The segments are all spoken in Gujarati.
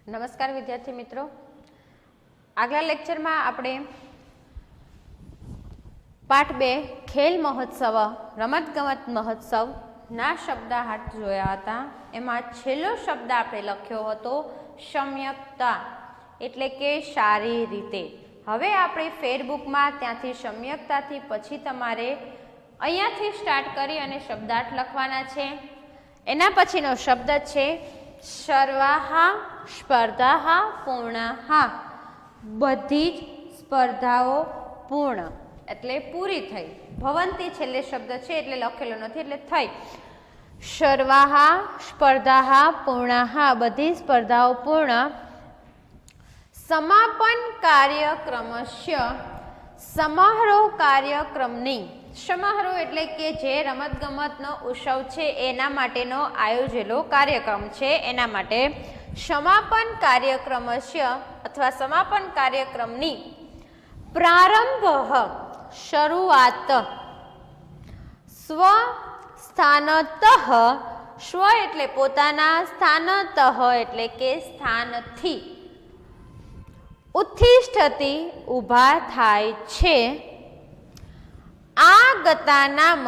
નમસ્કાર વિદ્યાર્થી મિત્રો, આગલા લેક્ચરમાં આપણે પાઠ 2 ખેલ મહોત્સવ રમતગમત મહોત્સવના શબ્દાર્થ જોયા હતા. એમાં છેલ્લો શબ્દ આપણે લખ્યો હતો સમ્યકતા, એટલે કે સારી રીતે. હવે આપણે ફેરબુકમાં ત્યાંથી સમ્યકતાથી પછી તમારે અહીંયાથી સ્ટાર્ટ કરી અને શબ્દાર્થ લખવાના છે. એના પછીનો શબ્દ છે સર્વાહા સ્પર્ધાહા પૂર્ણાહા. બધી જ સ્પર્ધાઓ પૂર્ણ એટલે પૂરી થઈ. ભવંતી છેલ્લે શબ્દ છે એટલે લખેલો નથી એટલે થઈ. સર્વાહા સ્પર્ધાહા પૂર્ણાહા, બધી સ્પર્ધાઓ પૂર્ણ. સમાપન કાર્યક્રમસ્ય, સમારોહ કાર્યક્રમની. સમારોહ એટલે કે જે રમતગમતનો ઉત્સવ છે એના માટેનો આયોજેલો કાર્યક્રમ છે, એના માટે સમાપન કાર્યક્રમસ્ય અથવા સમાપન કાર્યક્રમની પ્રારંભ શરૂઆત સ્વ સ્થાનતઃ, સ્વ એટલે પોતાના, સ્થાનતઃ એટલે કે સ્થાનથી, ઉત્તિષ્ઠતિ ઉભા થાય છે. આ ગતાનામ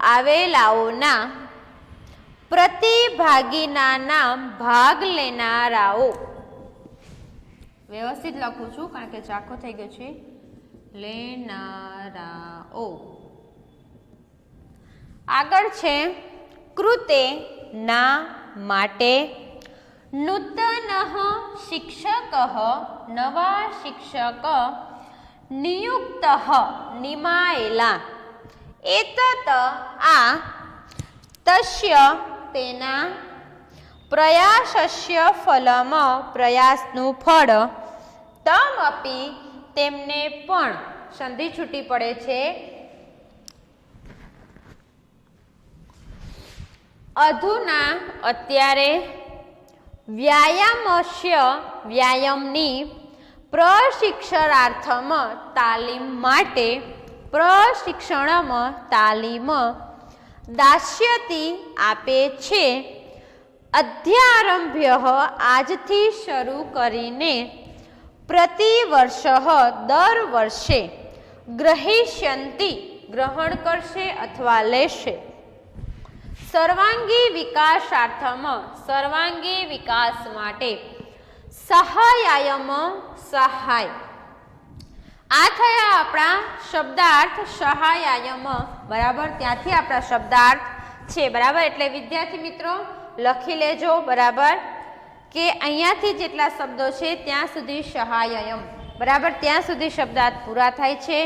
આવેલાઓના, પ્રતિભાગીના નામ ભાગ લેનારાઓ. વ્યવસ્થિત લખું છું કારણ કે ઝાખો થઈ ગયો છે. લેનારાઓ. આગળ છે કૃતે ના માટે. નૂતન શિક્ષક, નવા શિક્ષક. નિયુક્ત નિમાયેલા. એતત આ, તસ્ય તેના, પ્રયાસસ્ય ફલમ પ્રયાસનું ફળ, તમ અપી તેમને પણ. સંધિ છૂટી પડે છે. અધુના અત્યારે, વ્યાયામસ્ય વ્યાયામની, પ્રશિક્ષણાર્થમ તાલીમ માટે, પ્રશિક્ષણમ તાલીમ, દાસ્યતિ આપે છે. અધ્યારંભ્ય આજથી શરૂ કરીને, પ્રતિવર્ષ દર વર્ષે, ગ્રહિષ્યંતિ ગ્રહણ કરશે અથવા લેશે. સર્વાંગી વિકાસાર્થમ સર્વાંગી વિકાસ માટે, સહાયાયમ સહાય. આ થયા આપણા શબ્દાર્થ સહાયાયમ, બરાબર. ત્યાંથી આપણા શબ્દાર્થ છે, બરાબર. એટલે વિદ્યાર્થી મિત્રો લખી લેજો, બરાબર, કે અહીંયાથી જેટલા શબ્દો છે ત્યાં સુધી સહાયમ, બરાબર. ત્યાં સુધી શબ્દાર્થ પૂરા થાય છે.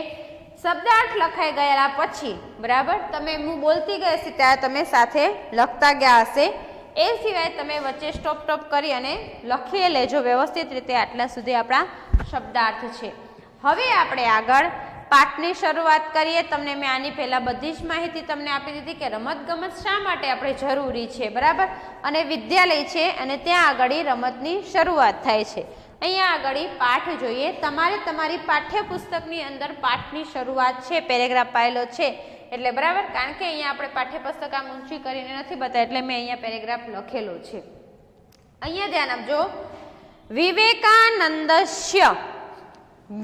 શબ્દાર્થ લખાઈ ગયેલા પછી, બરાબર, તમે હું બોલતી ગઈ હશે ત્યારે તમે સાથે લખતા ગયા હશે. એ સિવાય તમે વચ્ચે સ્ટોપ કરી અને લખી લેજો વ્યવસ્થિત રીતે. આટલા સુધી આપણા શબ્દાર્થ છે. હવે આપણે આગળ પાઠની શરૂઆત કરીએ. તમને મેં આની પહેલાં બધી જ માહિતી તમને આપી દીધી કે રમતગમત શા માટે આપણે જરૂરી છે, બરાબર, અને વિદ્યાલય છે અને ત્યાં આગળ રમતની શરૂઆત થાય છે. અહીંયા આગળ પાઠ જોઈએ. તમારે તમારી પાઠ્યપુસ્તકની અંદર પાઠની શરૂઆત છે, પેરેગ્રાફ પાયેલો છે એટલે, બરાબર, કારણ કે અહીંયા આપણે પાઠ્યપુસ્તક આમ ઊંચી કરીને નથી બતાવી એટલે મેં અહીંયા પેરેગ્રાફ લખેલો છે. અહીંયા ધ્યાન આપજો. વિવેકાનંદસ્ય,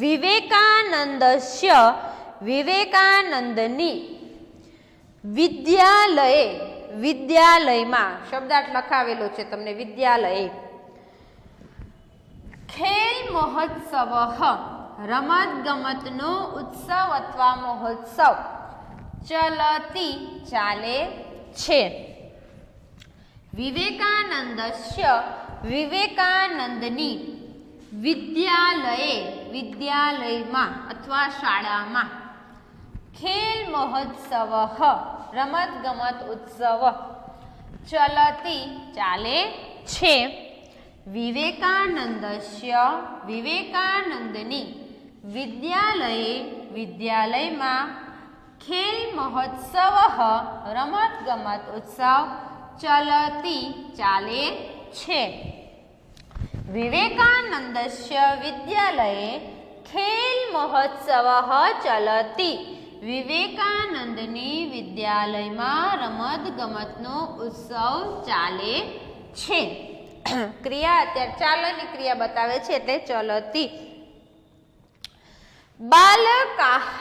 વિવેકાનંદસ્ય વિવેકાનંદની, વિદ્યાલયે વિદ્યાલયમાં, શબ્દાર્થ લખાવેલો છે તમને, વિદ્યાલયે. ખેલ મહોત્સવ રમત ગમતનો ઉત્સવ અથવા મહોત્સવ. ચલતી ચાલે છે. વિવેકાનંદસ્ય વિવેકાનંદની, વિદ્યાલયે વિદ્યાલયમાં અથવા શાળામાં. ખેલ મહોત્સવ રમત ગમત ઉત્સવ. ચલતી ચાલે છે. વિવેકાનંદસ્ય વિવેકાનંદની, વિદ્યાલયે વિદ્યાલયમાં. ખેલ મહોત્સવ રમત ગમત ઉત્સવ. ચલતી ચાલે છે. વિવેકાનંદસ્ય વિદ્યાલયે ખેલ મહોત્સવ ચલતી. વિવેકાનંદની વિદ્યાલયમાં રમત ગમતનો ઉત્સવ ચાલે છે. ક્રિયા અત્યારે ચાલની ક્રિયા બતાવે છે એટલે ચલતી. બાલકાહ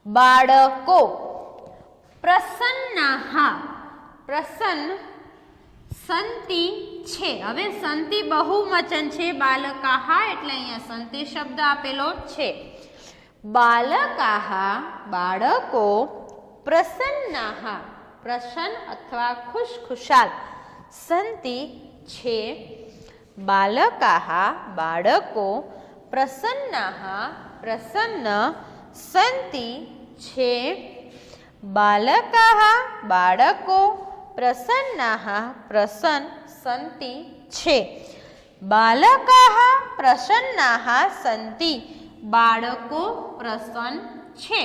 બાળકો, પ્રસન્નાહ પ્રસન્ન, સંતિ છે. હવે સંતિ બહુવચન છે, બાલકાહ એટલે અહીંયા સંતિ શબ્દ આપેલો છે. બાલકાહ બાળકો, પ્રસન્નાહ પ્રસન્ન અથવા ખુશખુશાલ, સંતિ છે. બાલકાહ બાળકો, પ્રસન્નાહ પ્રસન્ન, સંતિ છે. બાલકાહ બાળકો, પ્રસન્નાહ પ્રસન્ન, સંતિ છે. બાલકાહ પ્રસન્નાહ સંતિ, બાળકો પ્રસન્ન છે.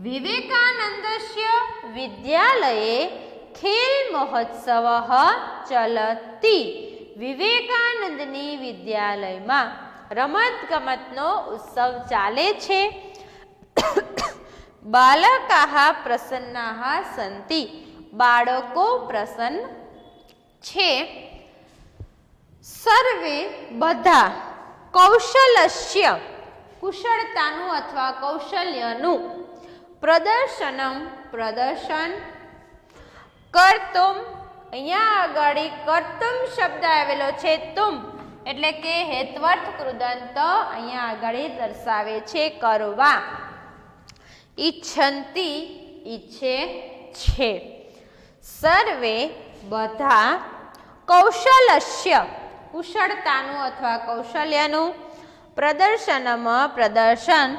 વિવેકાનંદસ્ય વિદ્યાલયે ખેલ મહોત્સવ ચલતિ. વિવેકાનંદની વિદ્યાલયમાં રમતગમતનો ઉત્સવ ચાલે છે. બાલકાહ પ્રસન્નાહ સંતિ, બાળકો પ્રસન્ન છે. સર્વે બધા, કૌશલસ્ય કુશળતાનું અથવા કૌશલ્યનું, પ્રદર્શનમ પ્રદર્શન, કર્તુમ અહીંયા આગળ કર્તુમ શબ્દ આવેલો છે. તુમ એટલે કે હેત્વર્થ કૃદંત અહીંયા આગળ દર્શાવે છે કરવા. ઈચ્છંતિ ઈચ્છે છે. સર્વે બધા, કૌશલસ્ય કુશળતાનું અથવા કૌશલ્યનું, પ્રદર્શનમ પ્રદર્શન,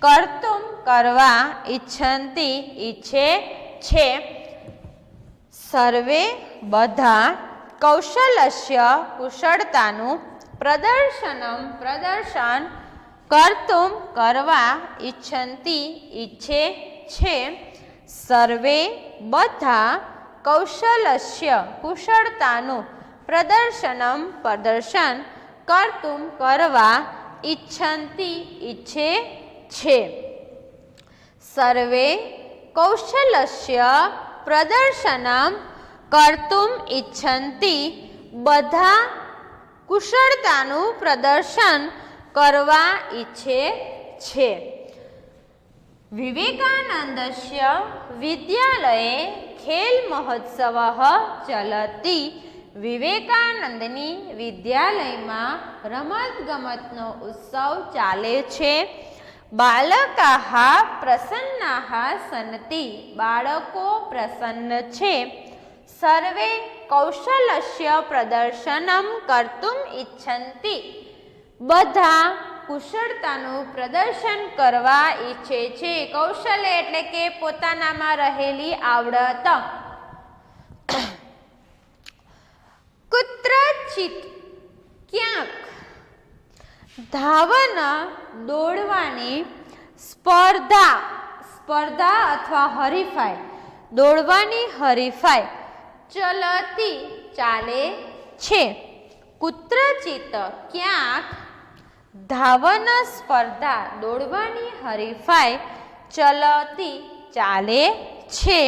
કર્તુમ કરવા, ઈચ્છંતિ ઈચ્છે છે. સર્વે બધા, કૌશલસ્ય કુશળતાનું, પ્રદર્શનમ પ્રદર્શન, કર્તુમ કરવા, ઈચ્છંતિ ઈચ્છે છે. સર્વે બધા, કૌશલસ્ય કુશળતાનું, પ્રદર્શનમ પ્રદર્શન, કર્તુમ કરવા, ઈચ્છંતિ ઈચ્છે છે. સર્વે કૌશલસ્ય પ્રદર્શનમ કર્તુમ ઈચ્છંતિ, બધા કુશળતાનું પ્રદર્શન કરવા ઈચ્છે છે. વિવેકાનંદસ્ય વિદ્યાલયે ખેલ મહોત્સવ ચલતિ. વિવેકાનંદની વિદ્યાલયમાં રમતગમતનો ઉત્સવ ચાલે છે. બાલકાહ પ્રસન્નાહ સંતિ, બાળકો પ્રસન્ન છે. સર્વે કૌશલસ્ય પ્રદર્શનમ કર્તુમ ઈચ્છન્તિ, બધા કુશળતાનું પ્રદર્શન કરવા ઈચ્છે છે. કૌશલ્ય એટલે કે પોતાનામાં રહેલી આવડત. કુત્રચિત ક્યાંક, ધાવન દોડવાની, સ્પર્ધા સ્પર્ધા અથવા હરીફાઈ, દોડવાની હરીફાઈ, ચલતી ચાલે છે. કુત્રચિત ક્યાંક, ધાવન સ્પર્ધા દોડવાની હરીફાઈ, ચલતી ચાલે છે.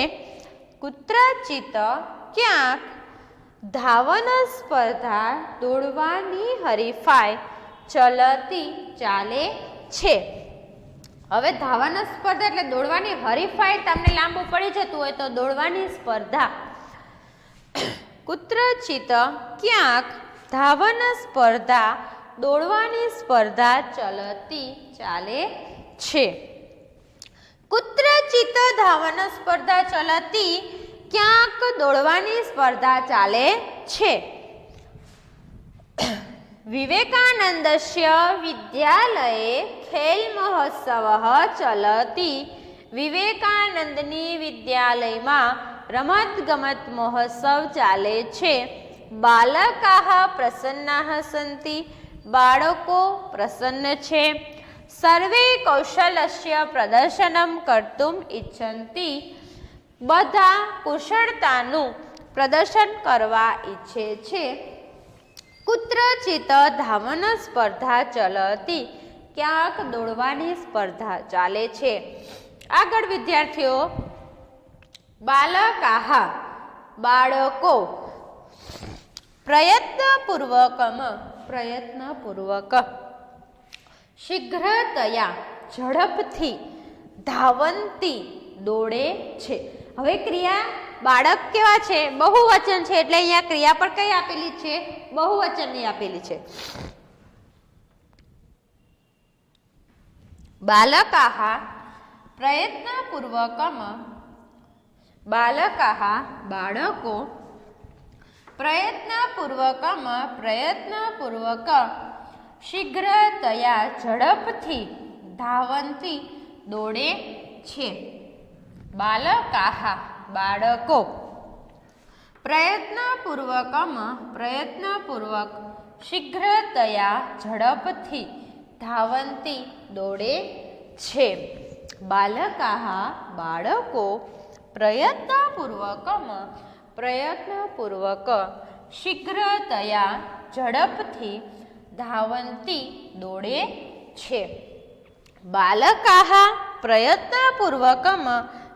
કુત્રચિત ક્યાંક, ધાવન સ્પર્ધા દોડવાની હરીફાઈ, ચલતી ચાલે છે. હવે ધાવન સ્પર્ધા એટલે દોડવાની હરીફાઈ તમને લાંબુ પડી જતું હોય તો દોડવાની સ્પર્ધા. કુત્રચિત ક્યાંક, ધાવન સ્પર્ધા દોડવાની સ્પર્ધા ચલતી ચાલે છે. કુત્રચિત ધાવન સ્પર્ધા ચલતી, ક્યાંક દોડવાની સ્પર્ધા ચાલે છે. વિવેકાનંદસ્ય વિદ્યાલયે ખેલ મહોત્સવ ચલતિ. વિવેકાનંદની વિદ્યાલયમાં રમતગમત મહોત્સવ ચાલે છે. બાલકાહ પ્રસન્નાહ સંતિ, બાળકો પ્રસન્ન છે. સર્વે કૌશલસ્ય પ્રદર્શનમ કર્તુમ ઈચ્છન્તિ, બધા કુશળતાનું પ્રદર્શન કરવા ઈચ્છે છે. કુત્રચિત ધાવન સ્પર્ધા ચલતી, ક્યાંક દોડવાની સ્પર્ધા ચાલે છે. આગળ વિદ્યાર્થીઓ, બાલકાહ બાળકો, પ્રયત્નપૂર્વકમ પ્રયત્નપૂર્વક શીઘ્રતયા ઝડપથી ધાવંતી દોડે છે. હવે ક્રિયા બાળક કેવા છે? બહુવચન છે એટલે અહીંયા ક્રિયા પણ કઈ આપેલી છે? બહુવચનની આપેલી છે. બાલકાઃ પ્રયત્નપૂર્વકમ બાલકાઃ બાળકો પ્રયત્નપૂર્વકમ પ્રયત્નપૂર્વક શીઘ્રતયા ઝડપથી ધાવંતી દોડે છે. બાલકાઃ બાળકો પ્રયત્નપૂર્વકમ પ્રયત્નપૂર્વક શીઘ્રતયા ઝડપથી ધાવંતી દોડે છે. બાલકાઃ બાળકો પ્રયત્નપૂર્વકમ પ્રયત્નપૂર્વક શીઘ્રતયા ઝડપથી ધાવંતી દોડે છે. બાલકાઃ પ્રયત્નપૂર્વકમ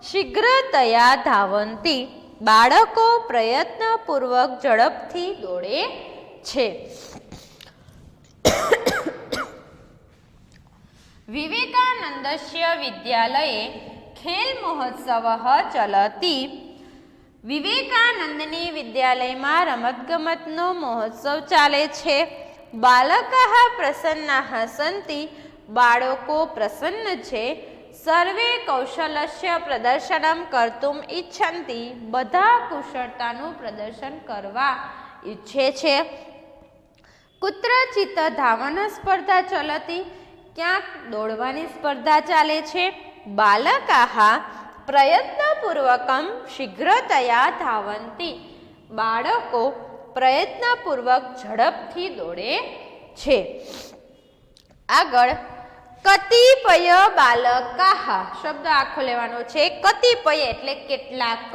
શીઘ્રતયા ધાવંતી બાળકો પ્રયત્નપૂર્વક ઝડપથી દોડે છે. વિવેકાનંદસ્ય વિદ્યાલયે ખેલ મહોત્સવઃ ચલતિ. વિવેકાનંદની વિદ્યાલયમાં રમતગમતનો મહોત્સવ ચાલે છે. બાલકાઃ પ્રસન્નાઃ સન્તિ બાળકો પ્રસન્ન છે. સર્વે કૌશલસ્ય પ્રદર્શનમ કર્તુમ ઇચ્છન્તિ બધા કુશળતાનું પ્રદર્શન કરવા ઈચ્છે છે. કુત્રચિત ધાવન સ્પર્ધા ચલતિ ક્યાંક દોડવાની સ્પર્ધા ચાલે છે. બાલકાઃ પ્રયત્નપૂર્વકમ શીઘ્રતયા ધાવંતી બાળકો પ્રયત્નપૂર્વક ઝડપથી દોડે છે. આગળ કતિપય બાલકાઃ શબ્દ આખો લેવાનો છે. કતિપય એટલે કેટલાક.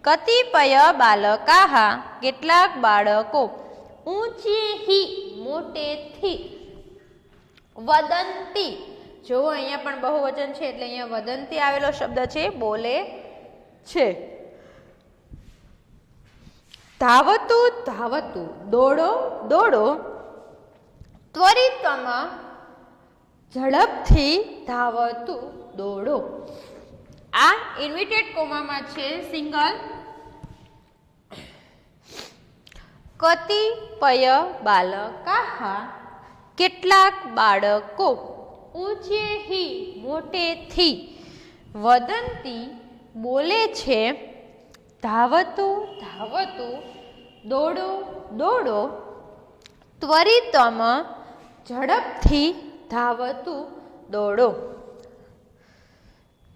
કતિપય બાલકાઃ કેટલાક બાળકો ઊંચેહી મોટેથી વદંતી જો અહીંયા પણ બહુવચન છે એટલે અહીંયા વદંતી આવેલો શબ્દ છે બોલે છે. ધાવતુ ધાવતુ દોડો દોડો. ત્વરિતમ ઝડપથી ધાવતું દોડો. આ ઇન્વિટેડ કોમામાં છે સિંગલ. કતિપય બાલકાઃ કેટલાક બાળકો ઊંચેહી મોટેથી વદંતી બોલે છે. ધાવતુ ધાવતુ દોડો દોડો. ત્વરિતમ ઝડપથી ધાવતું દોડો.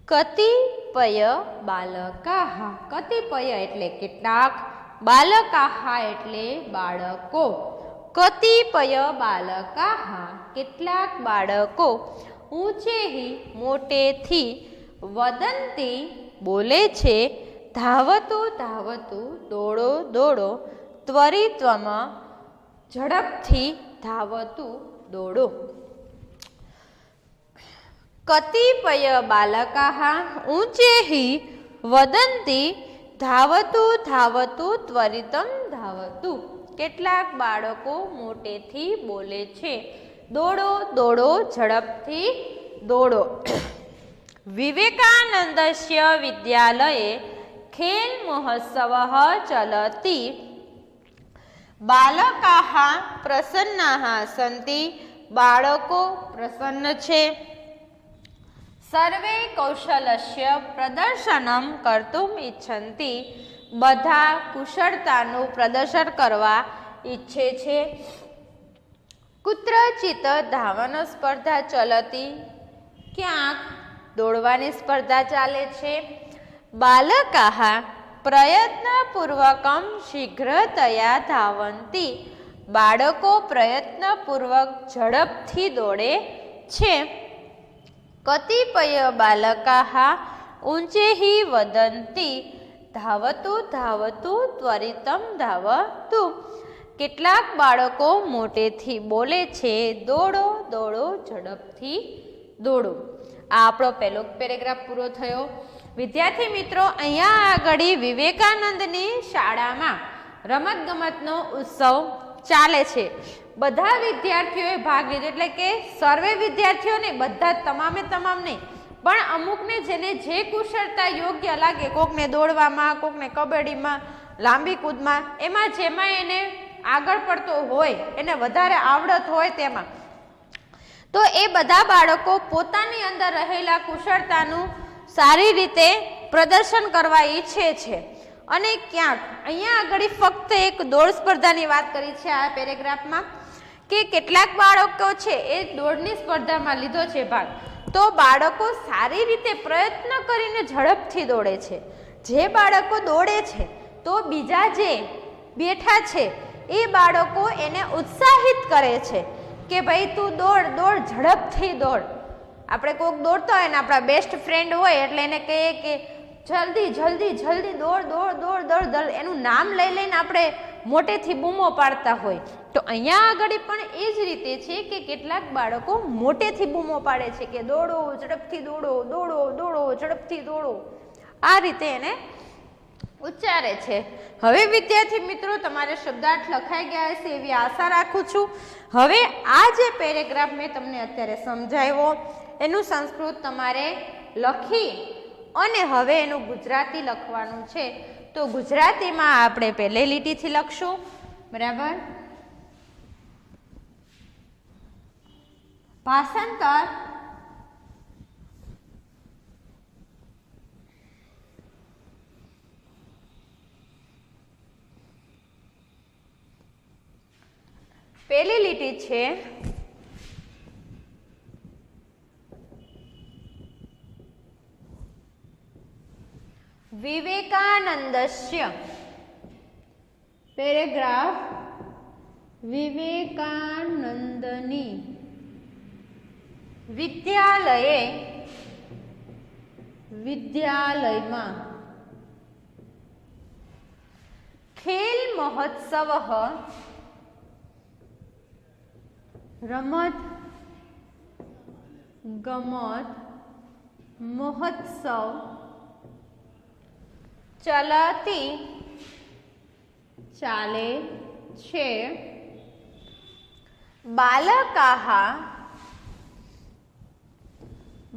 કતિપય બાલકાઃ કતિપય એટલે કેટલાક. બાલકાઃ એટલે બાળકો. કતિપય બાલકાઃ કેટલાક બાળકો ઊંચેહી મોટેથી વદંતી બોલે છે. ધાવતુ ધાવતુ દોડો દોડો. ત્વરિતમ ઝડપથી ધાવતું દોડો. કતિપય બાલકાઃ ઊંચેહી વદંતી ધાવતુ ધાવતુ ત્વરિતમ ધાવતુ કેટલાક બાળકો મોટેથી બોલે છે. દોડો દોડો ઝડપથી દોડો. વિવેકાનંદસ્ય વિદ્યાલયે ખેલ મહોત્સવઃ ચલતિ. બાલકાઃ પ્રસન્નાઃ સન્તિ બાળકો પ્રસન્ન છે. સર્વે કૌશલસ્ય પ્રદર્શનમ કર્તુમ ઇચ્છન્તિ બધા કુશળતાનું પ્રદર્શન કરવા ઈચ્છે છે. કુત્રચિત ધાવન સ્પર્ધા ચલતિ ક્યાંક દોડવાની સ્પર્ધા ચાલે છે. બાલકાઃ પ્રયત્નપૂર્વકમ શીઘ્રતયા ધાવંતી બાળકો પ્રયત્નપૂર્વક ઝડપથી દોડે છે. કતિપય બાલકાઃ ઊંચેહી વદંતી ધાવતુ ધાવતુ ત્વરિતમ ધાવતુ કેટલાક બાળકો મોટેથી બોલે છે. દોડો દોડો ઝડપથી દોડો. આ આપણો પહેલો પેરેગ્રાફ પૂરો થયો. વિદ્યાર્થી મિત્રો, અહીંયા આગળ વિવેકાનંદની શાળામાં રમતગમતનો ઉત્સવ ચાલે છે. બધા વિદ્યાર્થીઓએ ભાગ લીધો, એટલે કે સર્વે વિદ્યાર્થીઓ નહીં, બધા તમામે તમામ નહીં, પણ અમુકને જેને જે કુશળતા યોગ્ય લાગે, કોકને દોડવામાં, કોકને કબડ્ડીમાં, લાંબી કૂદમાં, એમાં જેમાં એને આગળ પડતો હોય, એને વધારે આવડત હોય તેમાં, તો એ બધા બાળકો પોતાની અંદર રહેલા કુશળતાનું સારી રીતે પ્રદર્શન કરવા ઈચ્છે છે. અને ક્યાંક અહીંયા આગળ ફક્ત એક દોડ સ્પર્ધાની વાત કરી છે આ પેરેગ્રાફમાં, કે કેટલાક બાળકો છે એ દોડની સ્પર્ધામાં લીધો છે ભાગ, તો બાળકો સારી રીતે પ્રયત્ન કરીને ઝડપથી દોડે છે. જે બાળકો દોડે છે તો બીજા જે બેઠા છે એ બાળકો એને ઉત્સાહિત કરે છે કે ભાઈ તું દોડ દોડ, ઝડપથી દોડ. આપણે કોઈક દોડતો હોય ને આપણા બેસ્ટ ફ્રેન્ડ હોય એટલે એને કહીએ કે જલ્દી જલ્દી જલ્દી દોડ દોડ દોડ દોડ દોડ, એનું નામ લઈ લઈને આપણે મોટેથી બૂમો પાડતા હોય. તો અહીંયા આગળ પણ એ જ રીતે છે કે કેટલાક બાળકો મોટેથી બૂમો પાડે છે કે દોડો, ઝડપથી દોડો, દોડો દોડો, ઝડપથી દોડો, આ રીતે એને ઉચ્ચારે છે. હવે વિદ્યાર્થી મિત્રો, તમારે શબ્દાર્થ લખાઈ ગયા હશે એવી આશા રાખું છું. હવે આ જે પેરેગ્રાફ મેં તમને અત્યારે સમજાવ્યો એનું સંસ્કૃત તમારે લખી અને હવે એનું ગુજરાતી લખવાનું છે. તો ગુજરાતીમાં આપણે પહેલી લીટીથી લખશું, બરાબર. ભાષાંતર પહેલી લીટી છે વિવેકાનંદસ્ય. પેરેગ્રાફ વિવેકાનંદની વિદ્યાલયમાં ખેલ મહોત્સવ રમત ગમત મહોત્સવ ચાલે છે.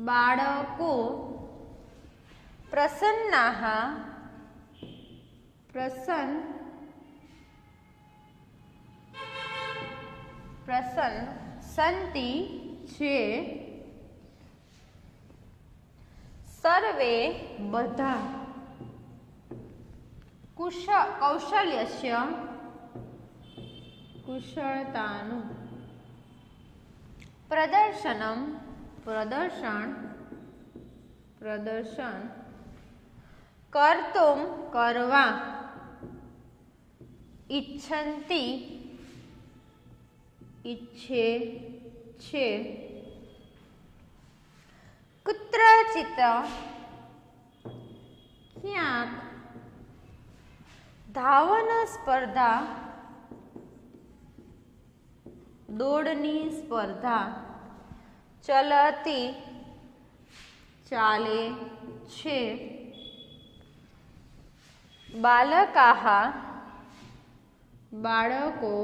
બાળકો પ્રસન્ન સંતિ છે. સર્વે બધા કૌશલ્યસ્ય કુશળતાનું પ્રદર્શન કરવા ઈચ્છે છે. કુત્રચિત ક્યાંક ધાવન સ્પર્ધા દોડની સ્પર્ધા ચાલે છે. બાળકો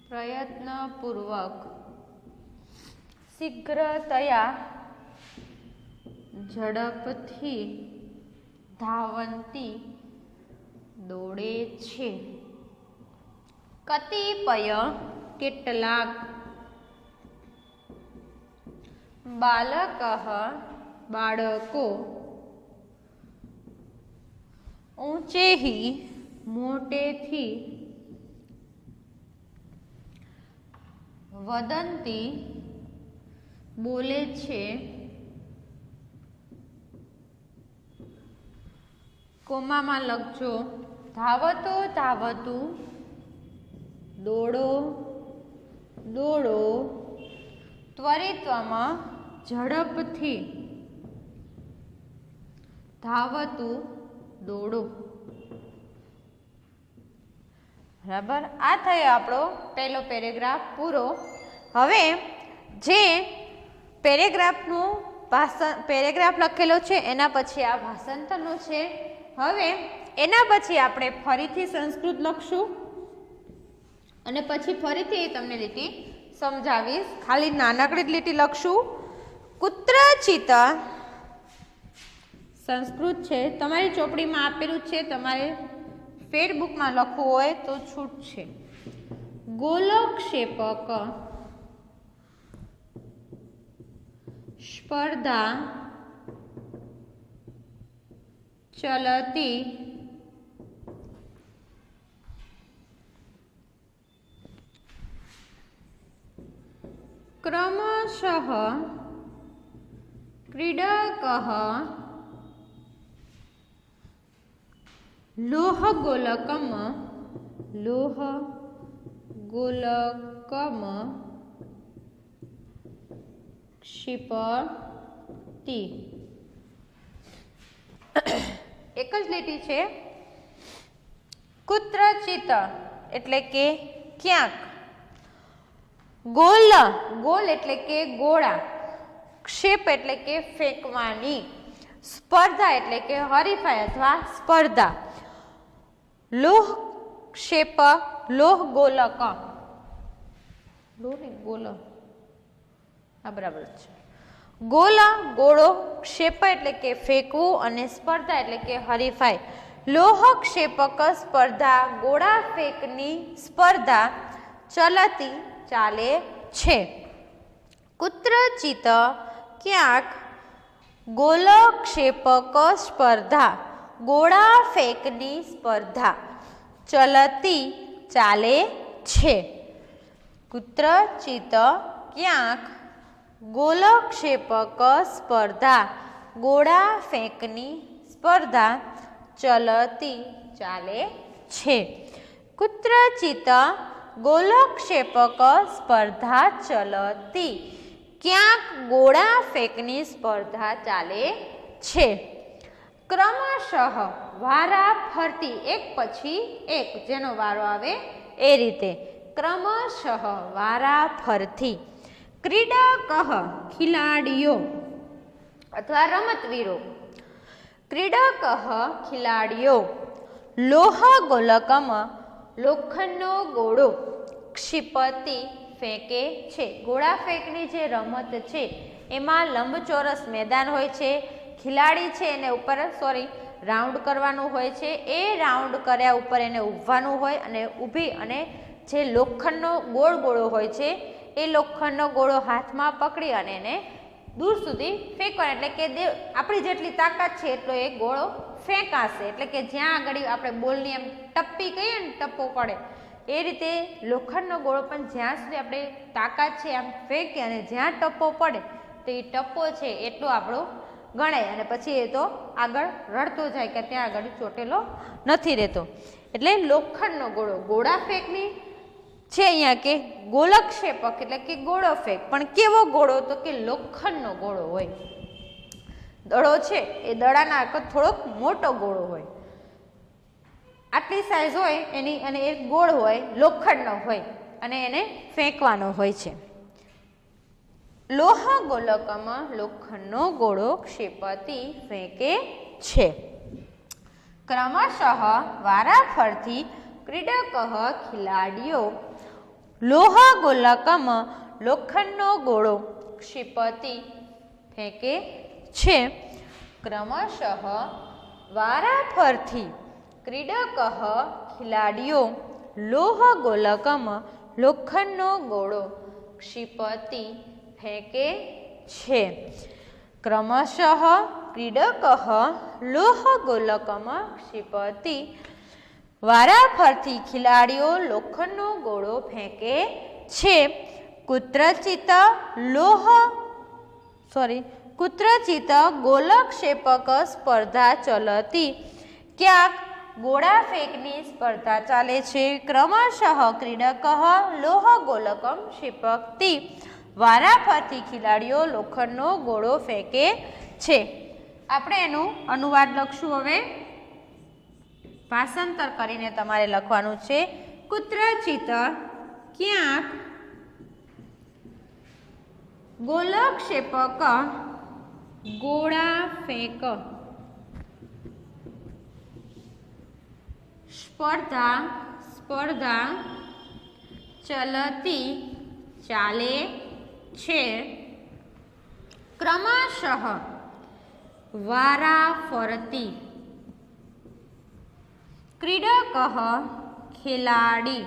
પ્રયત્નપૂર્વક શીઘ્રતયા ઝડપથી ધાવંતી દોડે છે. કતિપય કેટલાક બાળકો ઊંચેહી મોટેથી વદંતી બોલે છે. કોમામાં લખજો ધાવતો ધાવતું, દોડો દોડો, ત્વરિતમાં ઝડપથી, ધાવતું દોડો. બરાબર, આ થયો આપણો પહેલો પેરેગ્રાફ પૂરો. હવે જે પેરેગ્રાફનું પેરેગ્રાફ લખેલો છે એના પછી આ ભાષાંતરનું છે. હવે એના પછી આપણે ફરીથી સંસ્કૃત લખશું અને પછી ફરીથી તમને લીટી સમજાવીશ. ખાલી નાનકડી જ લીટી લખશું. કુત્રચિત સંસ્કૃત છે, તમારી ચોપડીમાં આપેલું છે, તમારે ફેરબુકમાં લખવું હોય તો છૂટ છે. ગોલક્ષેપક સ્પર્ધા ચલતી ક્રમશઃ ક્રીડકઃ લોહગોલકમ ક્ષિપતિ. એક જ લીટી છે. કુત્રચિત એટલે કે ક્યાંક, ગોલ એટલે કે ગોળા, ક્ષેપ એટલે કે ફેંકવાની, સ્પર્ધા એટલે કે હરીફાઈ અથવા સ્પર્ધા, લોહ ક્ષેપ લોહ ગોલક ગોલ આ બરાબર છે. ગોલ ગોળો, ક્ષેપ એટલે કે ફેંકવું અને સ્પર્ધા એટલે કે હરીફાઈ. લોહ ક્ષેપક સ્પર્ધા ગોળા ફેંકની સ્પર્ધા ચલતી ચાલે છે. કુત્રચિત ક્યાંક ગોલક્ષેપક સ્પર્ધા ગોળા ફેંકની સ્પર્ધા ચલતી ચાલે છે. કુત્રચિત ક્યાંક ગોલક્ષેપક સ્પર્ધા ગોળા ફેંકની સ્પર્ધા ચલતી ચાલે છે. કુત્રચિત ગોલક્ષેપક સ્પર્ધા ચલતી ક્યાંક ગોળા ફેંકની સ્પર્ધા ચાલે છે. ક્રમશઃ વારા ફરતી, એક પછી એક, જેનો વારો આવે એ રીતે. ક્રમશઃ વારા ફરતી. ક્રીડકઃ ખિલાડીઓ અથવા રમતવીરો. ક્રીડકઃ ખિલાડીઓ. લોહ ગોલકમ લોખંડનો ગોળો, ક્ષિપતિ ફેંકે છે. ગોળા ફેંકની જે રમત છે એમાં લંબચોરસ મેદાન હોય છે. ખિલાડી છે એને ઉપર રાઉન્ડ કરવાનું હોય છે. એ રાઉન્ડ કર્યા ઉપર એને ઊભવાનું હોય અને ઊભી અને જે લોખંડનો ગોળ ગોળો હોય છે એ લોખંડનો ગોળો હાથમાં પકડી અને એને દૂર સુધી ફેંકવાનો. એટલે કે આપણી જેટલી તાકાત છે એટલો એ ગોળો ફેંકાશે. એટલે કે જ્યાં આગળ આપણે બોલની એમ ટપ્પી કહીએ ને, ટપ્પો પડે એ રીતે લોખંડનો ગોળો પણ જ્યાં સુધી આપણે તાકાત છે આમ ફેંકીએ અને જ્યાં ટપ્પો પડે તો એ ટપ્પો છે એટલો આપણો ગણાય અને પછી એ તો આગળ રડતો જાય કે ત્યાં આગળ ચોટેલો નથી રહેતો. એટલે લોખંડનો ગોળો ગોળા ફેંકની છે. અહીંયા કે ગોલક્ષેપક એટલે કે ગોળો ફેંક, પણ કેવો ગોળો તો કે લોખંડનો ગોળો હોય. દડો છે એ દડાના આખો થોડોક મોટો ગોળો હોય, આટલી સાઈઝ હોય એની, અને એક ગોળ હોય લોખંડનો હોય અને એને ફેંકવાનો હોય છે. લોહ ગોલકમાં લોખંડનો ગોળો ક્ષિપતિ ફેંકે છે. ક્રમશઃ વારાફરતી ક્રીડકઃ ખિલાડીઓ લોહ ગોલકમાં લોખંડનો ગોળો ક્ષિપતિ ફેંકે છે. ક્રમશઃ વારાફરતી ક્રીડકઃ ખિલાડીઓ લોહ ગોલકમાં લોખંડનો ગોળો ક્ષિપતિ ફેંકે છે. ક્રમશઃ ક્રીડકઃ લોહ ગોલકમાં ક્ષિપતિ. વારાફરતી ખેલાડીઓ લોખંડનો ગોળો ફેંકે છે. કુત્રચિત કુત્રચિત ગોલક્ષેપક સ્પર્ધા ચલતી. ક્યાંક ગોળા ફેંકની સ્પર્ધા ચાલે છે. ક્રમશઃ ક્રીડક લોહ ગોલકમ ક્ષિપતિ. વારાફરતી ખેલાડીઓ લોખંડનો ગોળો ફેંકે છે. આપણે એનું અનુવાદ લખશું. હવે ભાષાંતર કરીને તમારે લખવાનું છે. કુત્રચિત ક્યાંક ગોલક્ષેપક ગોળા ફેંક, સ્પર્ધા ચલતી ચાલે છે, ક્રમશઃ વારાફરતી, ક્રીડક ખેલાડી,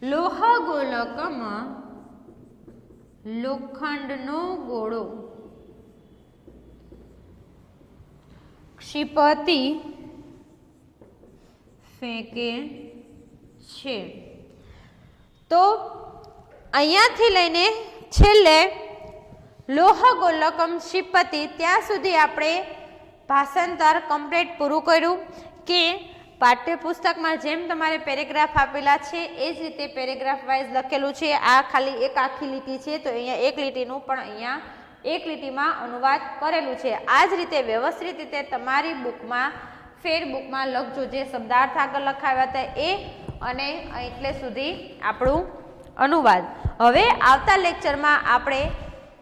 લોહગોલકમાં લોખંડનો ગોળો, ક્ષિપતિ ફેંકે છે. તો અહીંયાથી લઈને છેલ્લે લોહગોલકમ ક્ષિપતિ ત્યાં સુધી આપણે ભાષાંતર કમ્પ્લીટ પૂરું કર્યું કે પાઠ્યપુસ્તકમાં જેમ તમારે પેરેગ્રાફ આપેલા છે એ જ રીતે પેરેગ્રાફ વાઇઝ લખેલું છે. આ ખાલી એક આખી લીટી છે તો અહીંયા એક લીટીનું પણ અહીંયા એક લીટીમાં અનુવાદ કરેલું છે. આ જ રીતે વ્યવસ્થિત રીતે તમારી બુકમાં ફેરબુકમાં લખજો, જે શબ્દાર્થ આગળ લખાવ્યા હતા એ અને એટલે સુધી આપણું અનુવાદ. હવે આવતા લેક્ચરમાં આપણે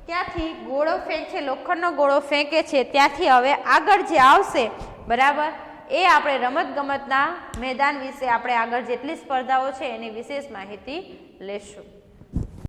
ત્યાંથી ગોળો ફેંક છે, લોખંડનો ગોળો ફેંકે છે, ત્યાંથી હવે આગળ જે આવશે બરાબર એ આપણે રમતગમતના મેદાન વિશે આપણે આગળ જેટલી સ્પર્ધાઓ છે એની વિશેષ માહિતી લેશું.